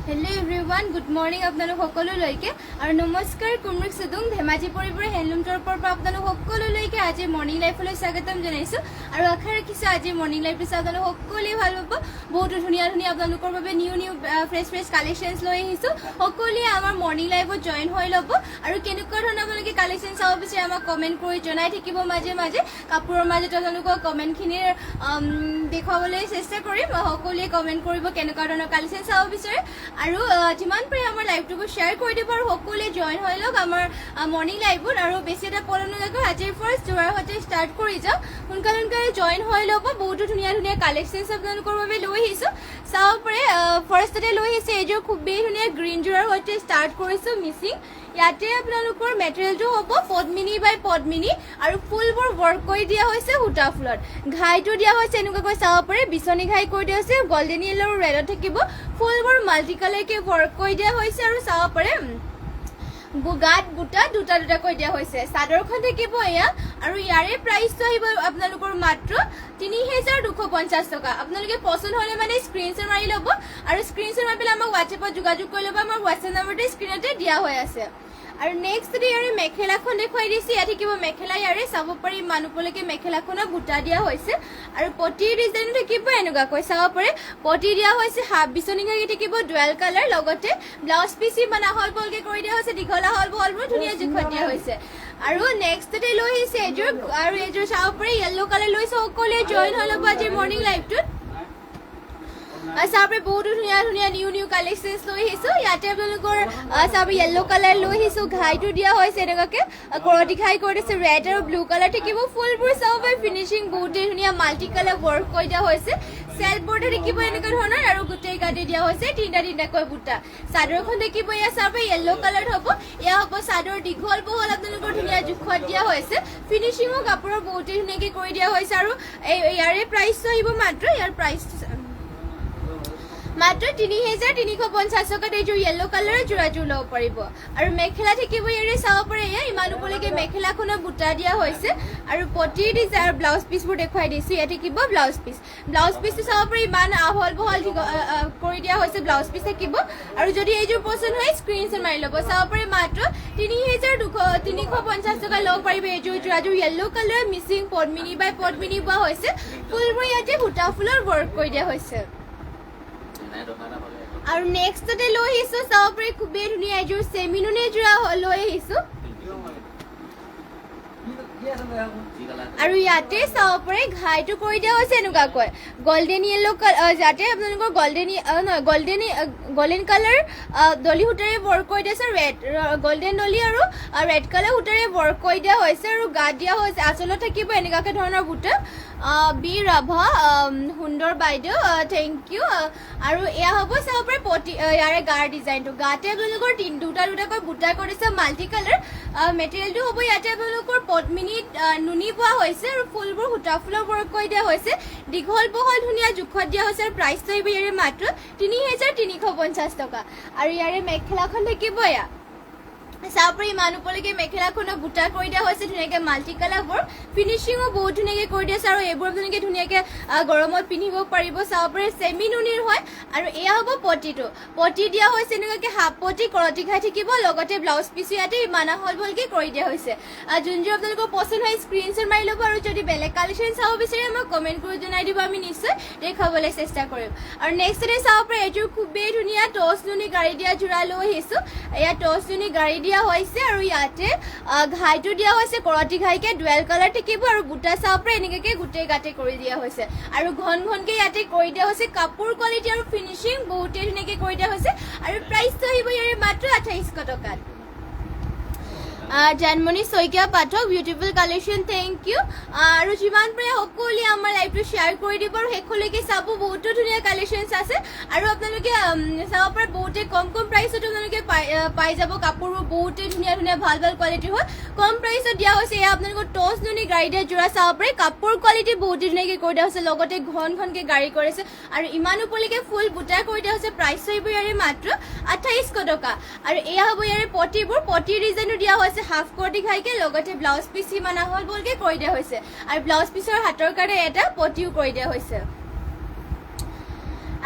Hello everyone, good morning আপোনালোক সকলোলৈকে আৰু নমস্কাৰ কুমৰিক সুদুং ধেমাজি পৰিবৰে হেণ্ডলুম টৰপৰ পৰা আপোনালোক সকলোলৈকে আজি মৰ্নিং লাইফলৈ স্বাগতম জনাইছো আৰু আশা ৰাখিছো আজি মৰ্নিং লাইফ পিছে আপোনালোক সকলোৱে ভাল পাব বহুত ধুনীয়া ধুনীয়া আপোনালোকৰ বাবে নিউ ফ্ৰেছ কালেকশ্যনছ লৈ আহিছো সকলোৱে আমাৰ মৰ্নিং লাইফত জয়েন হৈ ল'ব আৰু কেনেকুৱা ধৰণৰ আপোনালোকে কালেকশ্যন চাব বিচাৰে আমাক কমেণ্ট কৰি জনাই থাকিব মাজে মাজে কাপোৰৰ মাজত আপোনালোকৰ কমেণ্টখিনিৰ দেখুৱাবলৈ চেষ্টা কৰিম সকলোৱে কমেণ্ট কৰিব কেনেকুৱা ধৰণৰ কালেকশ্যন চাব বিচাৰে আৰু যিমান পাৰে আমাৰ লাইভটোকো শ্বেয়াৰ কৰি দিব আৰু সকলোৱে জয়েন হৈ লওক আমাৰ মৰ্নিং লাইভত আৰু বেছি এটা পলম নকৰাকৈ আজিৰ ফাৰ্ষ্ট যোৱাৰ সৈতে ষ্টাৰ্ট কৰি যাওঁ সোনকালে জয়েন হৈ ল'ব বহুতো ধুনীয়া ধুনীয়া কালেকশ্যনছ আপোনালোকৰ বাবে লৈ আহিছোঁ চাব পাৰে ফাৰ্ষ্টতে লৈ আহিছে এইযোৰ খুবেই ধুনীয়া গ্ৰীণ যোৰৰ সৈতে ষ্টাৰ্ট কৰিছোঁ মিচিং ইয়াতে আপোনালোকৰ মেটেৰিয়েলটো হ'ব পদ্মিনী বাই পদ্মিনী আৰু ফুলবোৰ ৱৰ্ক কৰি দিয়া হৈছে সূতা ফুলত ঘাইটো দিয়া হৈছে এনেকুৱাকৈ চাব পাৰে বিচনী ঘাই কৰি দিয়া হৈছে গল্ডেন য়েলো আৰু ৰেডত থাকিব ফুলবোৰ মাল্টি কালাৰকে ৱৰ্ক কৰি দিয়া হৈছে আৰু চাব পাৰে গাত বুটা দুটা কৰি দিয়া হৈছে চাদৰখন থাকিব এয়া আৰু ইয়াৰে প্ৰাইচটো আহিব আপোনালোকৰ মাত্ৰ ৩,২৫০ টকা আপোনালোকে পচন্দ হ'লে মানে স্ক্ৰীনশ্বট মাৰি ল'ব আৰু স্ক্ৰীনশ্বট মাৰি পেলাই আমাক হোৱাটছএপত যোগাযোগ কৰি ল'ব আমাৰ হোৱাটছএপ নম্বৰটো স্ক্ৰীনতে দিয়া হৈ আছে আৰু নেক্সট ইয়াৰে মেখেলাখন দেখুৱাই দিছে ইয়াত থাকিব মেখেলা ইয়াৰে চাব পাৰি মানুহলৈকে মেখেলাখনত বুটা দিয়া হৈছে আৰু পটিৰ ডিজাইন থাকিব এনেকুৱাকৈ চাব পাৰে পটি দিয়া হৈছে হাফ বিচনী ঘাই থাকিব ডুৱেল কালাৰ লগতে ব্লাউজ পিচি আহল বহলকে কৰি দিয়া হৈছে দীঘল আহল বহলবোৰ ধুনীয়া জোখত দিয়া হৈছে আৰু নেক্সটতে লৈ আহিছে এইযোৰ আৰু এইযোৰ চাব পাৰি য়েল্লো কালাৰ লৈছে সকলোৱে জইন হৈ ল'ব আজিৰ মৰ্নিং লাইভটোত চাবৰে বহুতো ধুনীয়া ধুনীয়া নিউ কালেকশ্যনছ লৈ আহিছোঁ ইয়াতে আপোনালোকৰ চাবৰে য়েল্লো কালাৰ লৈ আহিছোঁ ঘাইটো দিয়া হৈছে এনেকুৱাকৈ কৰতি ঘাই কৰি দিছে ৰেড আৰু ব্লু কালাৰ থাকিব ফুলবোৰ চাব পাৰি ফিনিচিং বহুতেই ধুনীয়া মাল্টি কালাৰ ৱৰ্ক কৰি দিয়া হৈছে চেলবৰ্ডে থাকিব এনেকুৱা ধৰণৰ আৰু গোটেই গাতে দিয়া হৈছে তিনিটাকৈ বুটা চাদৰখন থাকিব এয়া চাব য়েল্লো কালাৰ হ'ব এয়া হ'ব চাদৰ দীঘল বহল আপোনালোকৰ ধুনীয়া জোখত দিয়া হৈছে ফিনিচিঙো কাপোৰৰ বহুতেই ধুনীয়াকৈ কৰি দিয়া হৈছে আৰু ইয়াৰে প্ৰাইচটো আহিব মাত্ৰ ইয়াৰ প্ৰাইচটো মাত্ৰ ৩,৩৫০ টকাত এইযোৰ য়েল্লো কালাৰৰ যোৰাযোৰ ল'ব পাৰিব আৰু মেখেলা থাকিব ইয়াৰে চাব পাৰে এয়া ইমান ওপৰলৈকে মেখেলাখনত বুটা দিয়া হৈছে আৰু পটিৰ ডিজাইন আৰু ব্লাউজ পিচবোৰ দেখুৱাই দিছোঁ ইয়াত থাকিব ব্লাউজ পিচটো চাব পাৰি ইমান আহল বহল কৰি দিয়া হৈছে ব্লাউজ পিচ থাকিব আৰু যদি এইযোৰ পচন্দ হয় স্ক্ৰীনশ্বট মাৰি ল'ব চাব পাৰি মাত্ৰ ৩,৩৫০ টকা ল'ব পাৰিব এইযোৰ যোৰাযোৰ য়েল্লো কালাৰ মিচিং পদ্মিনী বাই পদ্মিনী বোৱা হৈছে ফুলবোৰ ইয়াতে সূতা ফুলৰ ৱৰ্ক কৰি দিয়া হৈছে আৰু নেক্সটতে লৈ আহিছোঁ চাব পাৰি খুবেই ধুনীয়া এযোৰ চেমিনুনি যোৰা লৈ আহিছোঁ আৰু ইয়াতে চাব পাৰে ঘাইটো কৰি দিয়া হৈছে এনেকুৱাকৈ গল্ডেন য়েল্লো কালাৰ যাতে আপোনালোকৰ গল্ডেন কালাৰ দলি সূতাৰে ৱৰ্ক কৰি দিয়া হৈছে গল্ডেন দলি আৰু ৰেড কালাৰ সূতাৰে ৱৰ্ক কৰি দিয়া হৈছে আৰু গাত দিয়া হৈছে আচলত থাকিব এনেকুৱাকৈ ধৰণৰ বুটা বি ৰাভা সুন্দৰ বাইদেউ থেংক ইউ আৰু এয়া হ'ব চাব পাৰে পটি ইয়াৰে গাৰ ডিজাইনটো গাতে আপোনালোকৰ দুটাকৈ বুটা কৰিছে মাল্টি কালাৰ মেটেৰিয়েলটো হ'ব ইয়াতে আপোনালোকৰ পদ্মিনীত নুনি বোৱা হৈছে আৰু ফুলবোৰ সূতা ফুলৰ ৱৰ্ক কৰি দিয়া হৈছে দীঘল বহল ধুনীয়া জোখত দিয়া হৈছে আৰু প্ৰাইচটো আহিব ইয়াৰে মাত্ৰ ৩,৩৫০ টকা আৰু ইয়াৰে মেখেলাখন থাকিব এয়া চাব পাৰি ইমান ওপৰলৈকে মেখেলাখনত বুটা কৰি দিয়া হৈছে ধুনীয়াকৈ মাল্টি কালাৰবোৰ ফিনিচিঙো বহুত ধুনীয়াকৈ কৰি দিয়া হৈছে আৰু এইবোৰ আপোনালোকে ধুনীয়াকৈ গৰমত পিন্ধিব পাৰিব চাব পাৰে চেমি নুনিৰ হয় আৰু এয়া হ'ব পটি দিয়া হৈছে এনেকুৱাকৈ হাফ পটি কৰতি ঘাই থাকিব লগতে ব্লাউজ পিচো ইয়াতে ইমান আহল বহলকৈ কৰি দিয়া হৈছে যোনযোৰ আপোনালোকৰ পচন্দ হয় স্ক্ৰীনশ্বট মাৰি ল'ব আৰু যদি বেলেগ কালেকশ্যন চাব বিচাৰে আমাক কমেণ্ট কৰি জনাই দিব আমি নিশ্চয় দেখুৱাবলৈ চেষ্টা কৰিম আৰু নেক্সটতে চাব পাৰে এইযোৰ খুবেই ধুনীয়া টচ নুনি গাড়ী দিয়া যোৰা লৈ আহিছোঁ এয়া টচ নুনি গাড়ী দিয়া হৈছে আৰু ইয়াতে ঘাইটো দিয়া হৈছে কৰতি ঘাইকে ডুৱেল কালাৰ থাকিব আৰু বুটা চাব পাৰে এনেকুৱাকৈ গোটেই গাতে কৰি দিয়া হৈছে আৰু ঘনকৈ ইয়াতে কৰি দিয়া হৈছে কাপোৰ কোৱালিটি আৰু ফিনিচিং বহুতেই ধুনীয়াকৈ কৰি দিয়া হৈছে আৰু প্ৰাইচটো আহিব ইয়াৰে মাত্ৰ ২৮০০ টকাত জানমণি শইকীয়া পাঠক বিউটিফুল কালেকশ্যন থেংক ইউ আৰু যিমান পাৰে সকলোৱে আমাৰ লাইভটো শ্বেয়াৰ কৰি দিব আৰু শেষলৈকে চাব বহুতো ধুনীয়া কালেকশ্যনছ আছে আৰু আপোনালোকে চাব পাৰে বহুতে কম প্ৰাইচত আপোনালোকে পাই যাব কাপোৰবোৰ বহুতেই ধুনীয়া ভাল কোৱালিটিৰ হয় কম প্ৰাইচত দিয়া হৈছে এয়া আপোনালোকৰ টচ নুনি গাড়ী দিয়া যোৰা চাব পাৰে কাপোৰ কোৱালিটি বহুতেই ধুনীয়াকৈ কৰি দিয়া হৈছে লগতে ঘনকৈ গাড়ী কৰিছে আৰু ইমান ওপৰলৈকে ফুল বুটা কৰি দিয়া হৈছে প্ৰাইচটো আহিব ইয়াৰে মাত্ৰ ২৮০০ টকা আৰু এয়া হ'ব ইয়াৰে পটিৰ ডিজাইনো দিয়া হৈছে হাফ কৰতি ঘাইকে লগতে ব্লাউজ পিচ ইমান আহল বহলকৈ কৰি দিয়া হৈছে আৰু ব্লাউজ পিচৰ হাতৰ কাৰণে এটা পটিও কৰি দিয়া হৈছে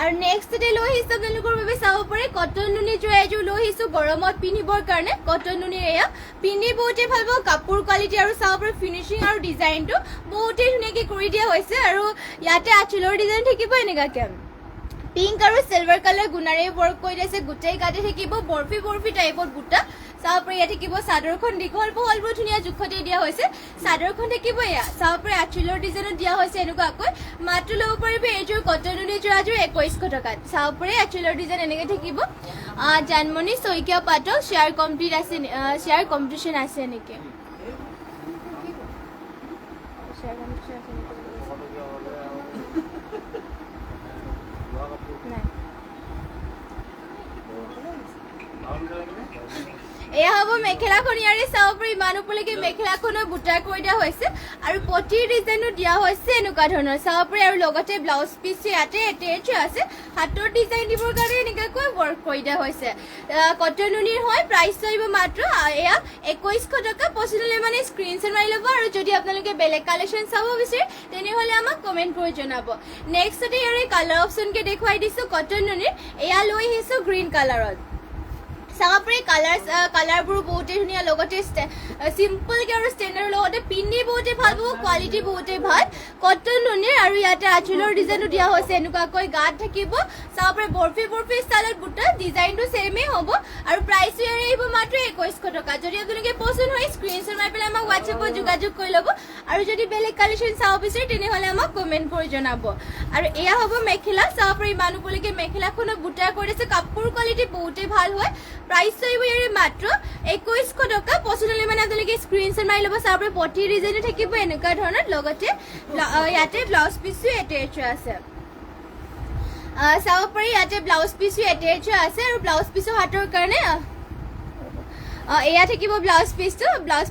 আৰু নেক্সটতে লৈ আহিছোঁ আপোনালোকৰ বাবে চাব চাব পাৰে কটন নুনি যোৰা এযোৰ লৈ আহিছো গৰমত পিন্ধিবৰ কাৰণে কটন নুনিৰ এয়া পিন্ধি বহুতে ভাল পাব কাপোৰ কোৱালিটি আৰু চাব পাৰে ফিনিচিং আৰু ডিজাইনটো বহুতে ধুনীয়াকৈ কৰি দিয়া হৈছে আৰু ইয়াতে আঁচলৰ ডিজাইন থাকিব এনেকুৱাকৈ পিংক আৰু সিলভাৰ কালাৰ গুণাৰে ৱৰ্ক কৰি দিছে গোটেই গাতে থাকিব বৰফি বৰফি টাইপত বুটা চাব পাৰে ইয়াত থাকিব চাদৰখন দীঘল বহল বৰ ধুনীয়া জোখতে দিয়া হৈছে চাদৰখন থাকিব এয়া চাব পাৰে আঁচলৰ ডিজাইনত দিয়া হৈছে এনেকুৱাকৈ মাত্ৰ ল'ব পাৰিব এইযোৰ কটন নুনি যোৰাযোৰ 2100 টকাত চাব পাৰে আঁচলৰ ডিজাইন এনেকৈ থাকিব জানমণি শইকীয়া পাটক শ্বেয়াৰ কম্পিটিশ্যন আছে নেকি এয়া হ'ব মেখেলাখন ইয়াৰে চাব পাৰি ইমান ওপৰলৈকে মেখেলাখনৰ বুটা কৰি দিয়া হৈছে আৰু পটিৰ ডিজাইনো দিয়া হৈছে এনেকুৱা ধৰণৰ চাব পাৰি আৰু লগতে ব্লাউজ পিচ ইয়াতে এটেচ আছে হাতৰ ডিজাইন দিবৰ কাৰণে এনেকুৱাকৈ ৱৰ্ক কৰি দিয়া হৈছে কটন নুনিৰ হয় প্ৰাইচ আহিব মাত্ৰ এয়া 2100 টকা পচন্দ মানে স্ক্ৰীনশ্বট মাৰি ল'ব আৰু যদি আপোনালোকে বেলেগ কালেকশ্যন চাব বিচাৰে তেনেহ'লে আমাক কমেণ্ট কৰি জনাব নেক্সটতে ইয়াৰে কালাৰ অপশ্যনকে দেখুৱাই দিছোঁ কটন নুনিৰ এয়া লৈ আহিছোঁ গ্ৰীণ কালাৰত চাব পাৰি কালাৰবোৰ বহুতেই ধুনীয়া লগতে চিম্পলকৈ আৰু ষ্টেণ্ডাৰ্ডৰ লগতে পিন্ধি বহুতেই ভাল পাব কোৱালিটি বহুতেই ভাল কটন নুনিৰ আৰু ইয়াতে আঁচলৰ ডিজাইনো দিয়া হৈছে এনেকুৱাকৈ গাত থাকিব চাব পাৰি বৰফি বৰফি ষ্টাইলত বুটা ডিজাইনটো ছেমেই হ'ব আৰু প্ৰাইচো ইয়াৰে আহিব মাত্ৰ 2100 টকা যদি আপোনালোকে পচন্দ হয় স্ক্ৰীনশ্বট মাৰি পেলাই আমাক হোৱাটছএপত যোগাযোগ কৰি ল'ব আৰু যদি বেলেগ কালেকশ্যন চাব বিচাৰে তেনেহ'লে আমাক কমেণ্ট কৰি জনাব আৰু এয়া হ'ব মেখেলা চাব পাৰি ইমান ওপৰলৈকে মেখেলাখনত বুটা কৰি দিছে কাপোৰ কোৱালিটি বহুতেই ভাল হয় প্ৰাইচ আহিব ইয়াৰে মাত্ৰ 2100 টকা পচন্দ হ'লে মানে আপোনালোকে স্ক্ৰীনশ্বট মাৰি ল'ব চাব পাৰি পটি ডিজাইনো থাকিব এনেকুৱা ধৰণৰ লগতে ইয়াতে ব্লাউজ পিচো এটেচ আছে চাব পাৰি ইয়াতে ব্লাউজ পিচো এটেচ আছে আৰু ব্লাউজ পিচৰ হাতৰ কাৰণে এয়া থাকিব ব্লাউজ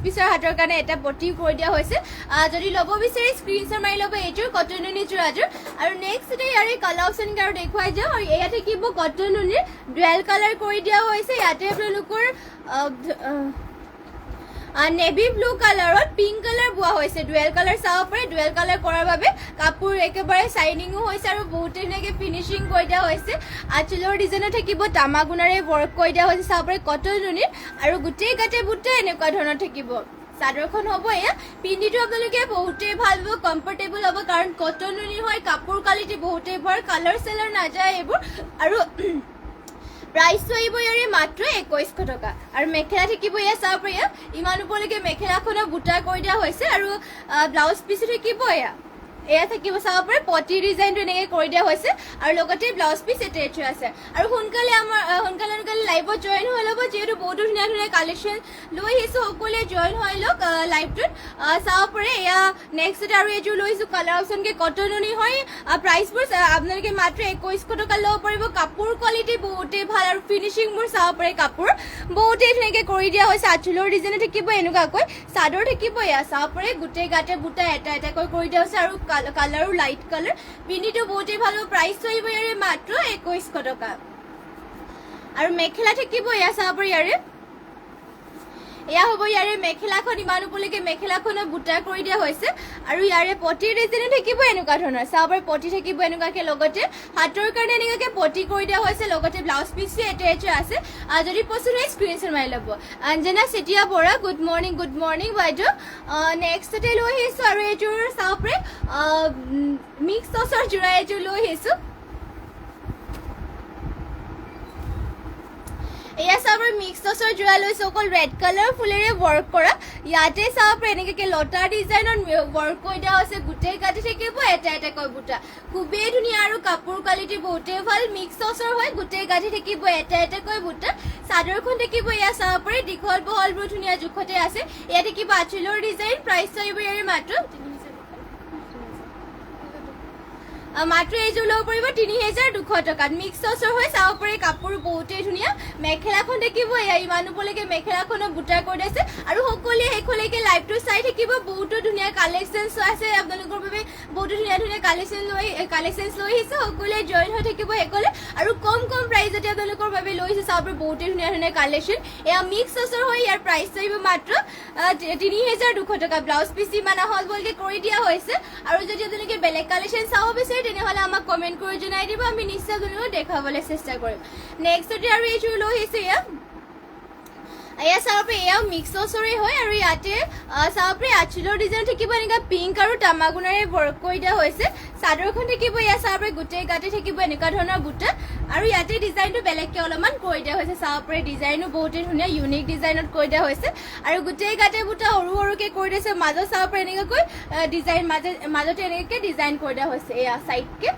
পিচৰ হাতৰ কাৰণে এটা পটি কৰি দিয়া হৈছে যদি ল'ব বিচাৰে স্ক্ৰীনশ্বট মাৰি ল'ব এইযোৰ কটন নুনি যোৰাযোৰ আৰু নেক্সট ইয়াৰে কালাৰ অপশ্যন আৰু দেখুৱাই যাওঁ আৰু এয়া থাকিব কটন নুনিৰ ডুৱেল কালাৰ কৰি দিয়া হৈছে ইয়াতে আপোনালোকৰ নেভি ব্লু কালাৰত পিংক কালাৰ বোৱা হৈছে ডুৱেল কালাৰ চাব পাৰে ডুৱেল কালাৰ কৰাৰ বাবে কাপোৰ একেবাৰে চাইনিঙো হৈছে আৰু বহুতে ধুনীয়াকৈ ফিনিচিং কৰি দিয়া হৈছে আঁচলৰ ডিজাইনত থাকিব তামাগুণাৰে ৱৰ্ক কৰি দিয়া হৈছে চাব পাৰে কটন নুনিৰ আৰু গোটেই গাতে বুটা এনেকুৱা ধৰণৰ থাকিব চাদৰখন হ'ব এয়া পিন্ধিটো আপোনালোকে বহুতেই ভাল পাব কমফৰ্টেবল হ'ব কাৰণ কটন নুনিৰ হয় কাপোৰ কোৱালিটি বহুতেই ভাল কালাৰ চালাৰ নাযায় এইবোৰ আৰু প্ৰাইচটো আহিব ইয়াৰে মাত্ৰ 2100 টকা আৰু মেখেলা থাকিব এয়া চাব পাৰি ইমান ওপৰলৈকে মেখেলাখনৰ বুটা কৰি দিয়া হৈছে আৰু ব্লাউজ পিচো থাকিব এয়া থাকিব চাব পাৰে পটি ডিজাইনটো এনেকৈ কৰি দিয়া হৈছে আৰু লগতে ব্লাউজ পিচ এটেচ আছে আৰু সোনকালে লাইভত জইন হৈ ল'ব যিহেতু বহুতো ধুনীয়া ধুনীয়া কালেকশ্যন লৈ আহিছোঁ সকলোৱে জইন হৈ লওক লাইভটোত চাব পাৰে এয়া নেক্সট আৰু এইযোৰ লৈছোঁ কালাৰ অপশ্যনকৈ কটন নুনি হয় প্ৰাইচবোৰ আপোনালোকে মাত্ৰ 2100 টকা ল'ব পাৰিব কাপোৰ কোৱালিটি বহুতেই ভাল আৰু ফিনিচিংবোৰ চাব পাৰে কাপোৰ বহুতেই ধুনীয়াকৈ কৰি দিয়া হৈছে আঁচলৰ ডিজাইনো থাকিব এনেকুৱাকৈ চাদৰ থাকিব এয়া চাব পাৰে গোটেই গাতে বুটা এটা এটাকৈ কৰি দিয়া হৈছে আৰু কালাৰো লাইট কালাৰ পিন্ধিটো বহুতেই ভাল হ'ব প্ৰাইচটো আহিব ইয়াৰে মাত্ৰ 2100 টকা আৰু মেখেলা থাকিব এয়া চাব পাৰে এয়া হ'ব ইয়াৰে মেখেলাখন ইমান ওপৰলৈকে মেখেলাখনত বুটা কৰি দিয়া হৈছে আৰু ইয়াৰে পটিৰ ডিজাইনো থাকিব এনেকুৱা ধৰণৰ চাব পাৰে পটি থাকিব এনেকুৱাকৈ লগতে হাতৰ কাৰণে এনেকুৱাকৈ পটি কৰি দিয়া হৈছে লগতে ব্লাউজ পিচো এটেচ আছে যদি পচন্দ হয় স্ক্ৰীনশ্বট মাৰি ল'ব অঞ্জনা চেতিয়া বৰা গুড মৰ্ণিং বাইদেউ নেক্সটতে লৈ আহিছোঁ আৰু এইযোৰ চাব পাৰে মিক্স টচৰ যোৰা এইযোৰ লৈ আহিছোঁ এয়া চাব মিক্স টচৰ যোৰা লৈছোঁ অকল ৰেড কালাৰ ফুলেৰে ৱৰ্ক কৰা ইয়াতে চাব পাৰে এনেকৈ লতা ডিজাইনত ৱৰ্ক কৰি দিয়া হৈছে গোটেই গাতে থাকিব এটা এটাকৈ বুটা খুবেই ধুনীয়া আৰু কাপোৰ কোৱালিটি বহুতেই ভাল মিক্স টচৰ হয় গোটেই গাতে থাকিব এটা এটাকৈ বুটা চাদৰখন থাকিব এয়া চাব পাৰে দীঘল বহলবোৰ ধুনীয়া জোখতে আছে এয়া থাকিব আঁচলৰ ডিজাইন প্ৰাইচটো আহিব ইয়াৰে মাত্ৰ মাত্ৰ এইযোৰ ল'ব পাৰিব 3200 টকাত মিক্স টচৰ হৈ চাব পাৰে কাপোৰ বহুতেই ধুনীয়া মেখেলাখন দেখিব এয়া ইমান ওপৰলৈকে মেখেলাখনত বুটা কৰি দিছে আৰু সকলোৱে শেষলৈকে লাইভটো চাই থাকিব বহুতো ধুনীয়া কালেকশ্যনছ আছে আপোনালোকৰ বাবে বহুতো ধুনীয়া ধুনীয়া কালেকশ্যনছ লৈ আহিছে সকলোৱে জইন হৈ থাকিব শেষলৈ আৰু কম প্ৰাইজতে আপোনালোকৰ বাবে লৈ আহিছে চাব পাৰে বহুতেই ধুনীয়া ধুনীয়া কালেকশ্যন এয়া মিক্স টচৰ হৈ ইয়াৰ প্ৰাইচটো আহিব মাত্ৰ 3200 টকা ব্লাউজ পিচ ইমান আহল বহলকৈ কৰি দিয়া হৈছে আৰু যদি আপোনালোকে বেলেগ কালেকশ্যন চাব বিচাৰে তেনেহ'লে আমাক কমেণ্ট কৰি জনাই দিব, আমি নিশ্চয় আপোনালোকক দেখাবলৈ চেষ্টা কৰিম। নেক্সটতে আৰু এইযোৰ লৈ আহিছোঁ এয়া চাব পাৰে, এয়াও মিক্স টচৰে হয় আৰু ইয়াতে চাব পাৰে আঁচলৰ ডিজাইন থাকিব এনেকুৱা পিংক আৰু তামাগুণেৰে ৱৰ্ক কৰি দিয়া হৈছে। চাদৰখন থাকিব এয়া চাব পাৰে গোটেই গাতে থাকিব এনেকুৱা ধৰণৰ বুটা আৰু ইয়াতে ডিজাইনটো বেলেগকৈ অলপমান কৰি দিয়া হৈছে। চাব পাৰে ডিজাইনো বহুতেই ধুনীয়া ইউনিক ডিজাইনত কৰি দিয়া হৈছে আৰু গোটেই গাতে বুটা সৰু সৰুকৈ কৰি দিছে। মাজত চাব পাৰে এনেকুৱাকৈ ডিজাইন মাজতে এনেকৈ ডিজাইন কৰি দিয়া হৈছে। এয়া চাইডকৈ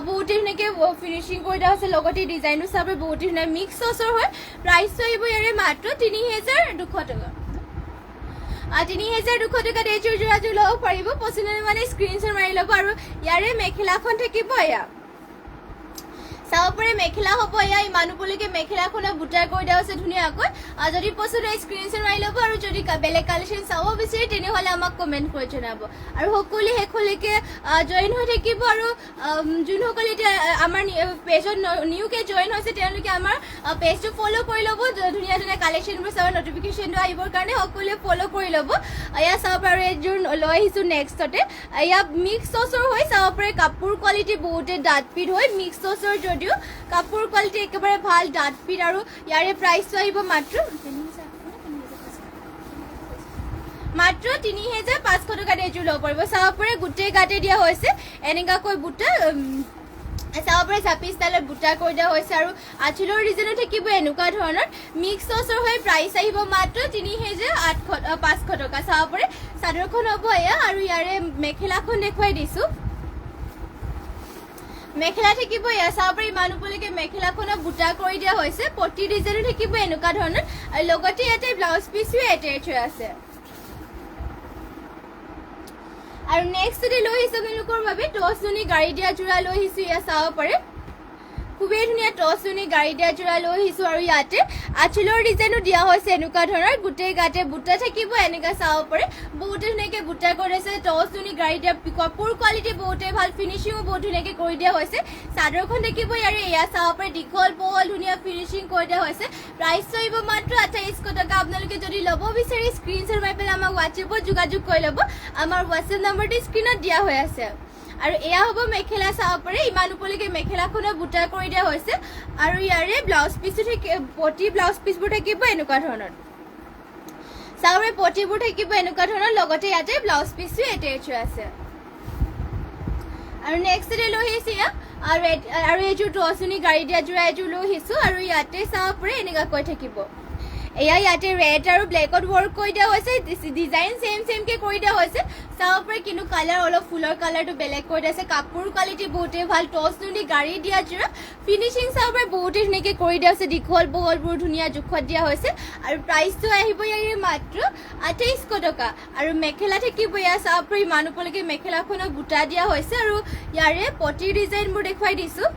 বহুতেই ধুনীয়াকৈ ফিনিচিং কৰি দিয়া হৈছে। লগতে ডিজাইনটো চাব পাৰে বহুতেই ধুনীয়া মিক্স টচৰ হয়। প্ৰাইচটো আহিব ইয়াৰে মাত্ৰ ৩,২০০ টকা। ৩,২০০ টকাত এইযোৰ যোৰাযোৰ ল'ব পাৰিব। পচন্দ মানে স্ক্ৰীনশ্বট মাৰি ল'ব। আৰু ইয়াৰে মেখেলাখন থাকিব এয়া চাব পাৰে মেখেলা হ'ব। এয়া ইমানলৈকে মেখেলাখনে বুটাৰ কৰি দিয়া হৈছে ধুনীয়াকৈ। যদি পচন্দ হয় স্ক্ৰীনশ্বট মাৰি ল'ব আৰু যদি বেলেগ কালেকশ্যন চাব বিচাৰে তেনেহ'লে আমাক কমেণ্ট কৰি জনাব। আৰু সকলোৱে শেষলৈকে জইন হৈ থাকিব। আৰু যোনসকলে এতিয়া আমাৰ পেজত নিউকৈ জইন হৈছে তেওঁলোকে আমাৰ পেজটো ফ'ল' কৰি ল'ব। ধুনীয়া ধুনীয়া কালেকশ্যনবোৰ চাব, নটিফিকেশ্যনটো আহিবৰ কাৰণে সকলোৱে ফ'ল' কৰি ল'ব। এয়া চাব পাৰে এইযোৰ লৈ আহিছোঁ নেক্সটতে। এয়া মিক্স টচৰ হৈ চাব পাৰে কাপোৰ কোৱালিটি বহুতে ডাঠপিঠ হয়। মিক্স টচৰ যদিও কাপোৰ কোৱালিটি একেবাৰে ভাল ডাঠপিঠ আৰু ইয়াৰে প্ৰাইচটো আহিব মাত্ৰ ৩,৫০০ টকাত এইযোৰ ল'ব পাৰিব। চাব পাৰে গোটেই গাতে দিয়া হৈছে এনেকুৱাকৈ বুটা চাব পাৰে জাপি ষ্টাইলত বুটা কৰি দিয়া হৈছে আৰু আঁচলৰ ডিজাইনো থাকিব এনেকুৱা ধৰণৰ মিক্স টচৰ হৈ প্ৰাইচ আহিব মাত্ৰ ৩,৫০০ টকা। চাব পাৰে চাদৰখন হ'ব এয়া আৰু ইয়াৰে মেখেলাখন দেখুৱাই দিছোঁ। মেখেলা থাকিব এয়া চাব পাৰি ইমানলৈকে মেখেলাখনত বুটা কৰি দিয়া হৈছে। পটি ডিজাইনো থাকিব এনেকুৱা ধৰণৰ আৰু লগতে ইয়াতে ব্লাউজ পিচো এটেচ হৈ আছে। আৰু নেক্সটতে লৈ আহিছোঁ আপোনালোকৰ বাবে টচনুনি গাড়ী দিয়া যোৰা লৈ আহিছোঁ। এয়া চাব পাৰে খুবেই ধুনীয়া টচনুনি গাড়ী দিয়া যোৰা লৈ আহিছোঁ আৰু ইয়াতে আঁচলৰ ডিজাইনো দিয়া হৈছে এনেকুৱা ধৰণৰ গোটেই গাতে বুটা থাকিব এনেকুৱা চাব পাৰে বহুতে ধুনীয়াকৈ বুটা কৰিছে। টচনুনি গাড়ী দিয়া কাপোৰ কোৱালিটি বহুতেই ভাল, ফিনিচিঙো বহুত ধুনীয়াকৈ কৰি দিয়া হৈছে। চাদৰখন থাকিব ইয়াৰে এয়া চাব পাৰে দীঘল বহল ধুনীয়া ফিনিচিং কৰি দিয়া হৈছে। প্ৰাইচটো আহিব মাত্ৰ ২৮০০ টকা। আপোনালোকে যদি ল'ব বিচাৰে স্ক্ৰীনশ্বট মাৰি পেলাই আমাক হোৱাটছএপত যোগাযোগ কৰি ল'ব। আমাৰ হোৱাটছএপ নম্বৰটো স্ক্ৰীনত দিয়া হৈ আছে। আৰু এয়া হ'ব মেখেলা চাব পাৰে ইমানলৈকে মেখেলাখনত বুটা কৰি দিয়া হৈছে আৰু ইয়াৰে ব্লাউজ পিচো পটি ব্লাউজ পিচবোৰ থাকিব এনেকুৱা ধৰণৰ চাব পাৰে পটিবোৰ থাকিব এনেকুৱা ধৰণৰ লগতে ইয়াতে ব্লাউজ পিচো এটেচ হৈ আছে। আৰু নেক্সটতে লৈ আহিছোঁ আৰু এইযোৰ টচনুনি গাড়ী দিয়া যোৰা এযোৰ লৈ আহিছোঁ আৰু ইয়াতে চাব পাৰে এনেকুৱাকৈ থাকিব। এয়া ইয়াতে ৰেড আৰু ব্লেকত ৱৰ্ক কৰি দিয়া হৈছে। ডিজাইন ছেমকৈ কৰি দিয়া হৈছে চাব পাৰে কিন্তু কালাৰ অলপ ফুলৰ কালাৰটো বেলেগ কৰি দিয়া আছে। কাপোৰ কোৱালিটি বহুতেই ভাল। টচনুনি গাড়ী দিয়া যোৰা ফিনিচিং চাব পাৰে বহুতেই ধুনীয়াকৈ কৰি দিয়া হৈছে। দীঘল বহলবোৰ ধুনীয়া জোখত দিয়া হৈছে আৰু প্ৰাইচটো আহিব ইয়াৰে মাত্ৰ ২৮০০ টকা। আৰু মেখেলা থাকিব এয়া চাব পাৰে ইমানলৈকে মেখেলাখনত বুটা দিয়া হৈছে আৰু ইয়াৰে পটিৰ ডিজাইনবোৰ দেখুৱাই দিছোঁ।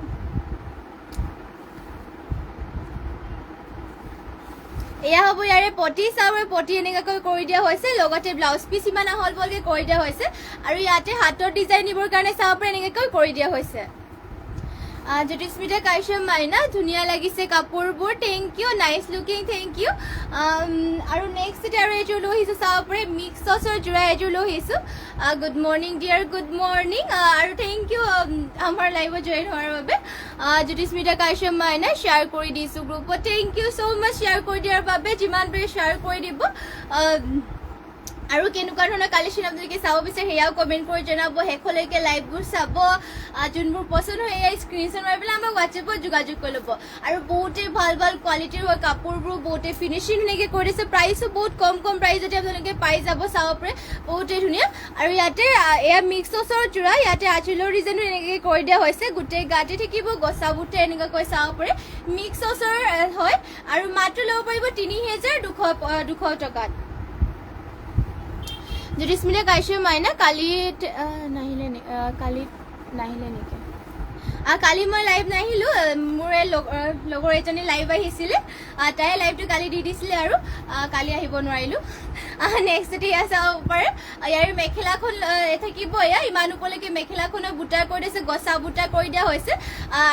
এয়া হ'ব ইয়াৰে পটি চাব পটি এনেকুৱাকৈ কৰি দিয়া হৈছে। লগতে ব্লাউজ পিচ ইমান আহল বহলকৈ কৰি দিয়া হৈছে আৰু ইয়াতে হাতৰ ডিজাইন দিবৰ কাৰণে চাব পাৰে এনেকুৱাকৈ কৰি দিয়া হৈছে। জ্যোতিস্মিতা কাশ্যপ মাইনা ধুনীয়া লাগিছে কাপোৰবোৰ। Thank you, nice looking, thank you. আৰু নেক্সটতে আৰু এইযোৰ লৈ আহিছোঁ চাব পাৰে মিক্স টচৰ যোৰা এযোৰ লৈ আহিছোঁ। Good morning dear, good morning আৰু থেংক ইউ আমাৰ লাইভত জইন হোৱাৰ বাবে। জ্যোতিস্মিতা কাশ্যপ মাইনা শ্বেয়াৰ কৰি দিছোঁ গ্ৰুপত। Thank you so' much share কৰি দিয়াৰ বাবে। যিমান পাৰে শ্বেয়াৰ কৰি দিব। আৰু কেনেকুৱা ধৰণৰ কালেকশ্যন আপোনালোকে চাব বিচাৰে সেয়াও কমেণ্ট কৰি জনাব। শেষলৈকে লাইভবোৰ চাব। যোনবোৰ পচন্দ হয় এয়া স্ক্ৰীনশ্বট মাৰি পেলাই আমাক হোৱাটছএপত যোগাযোগ কৰি ল'ব। আৰু বহুতেই ভাল ভাল কোৱালিটিৰ হয় কাপোৰবোৰ, বহুতেই ফিনিচিং ধুনীয়াকৈ কৰি দিছে। প্ৰাইচো বহুত কম প্ৰাইচতে আপোনালোকে পাই যাব চাব পাৰে বহুতেই ধুনীয়া। আৰু ইয়াতে এয়া মিক্স টচৰ যোৰা ইয়াতে আঁচলৰ ডিজাইনো এনেকৈ কৰি দিয়া হৈছে। গোটেই গাতে থাকিব গছা বুটে এনেকুৱাকৈ চাব পাৰে মিক্স টচৰ হয় আৰু মাত্ৰ ল'ব পাৰিব ৩,২০০ টকাত। জ্যোতিস্মিতা কাশ্যপ মাইনা কালি নাহিলে নেকি? কালি মই লাইভ নাহিলোঁ। মোৰ লগৰ এজনী লাইভ আহিছিলে, তাই লাইভটো কালি দি দিছিলে আৰু কালি আহিব নোৱাৰিলোঁ। নেক্সটতে এয়া চাব পাৰে ইয়াৰ মেখেলাখন থাকিব এয়া ইমানলৈকে মেখেলাখনত বুটা কৰি দিছে, গছা বুটা কৰি দিয়া হৈছে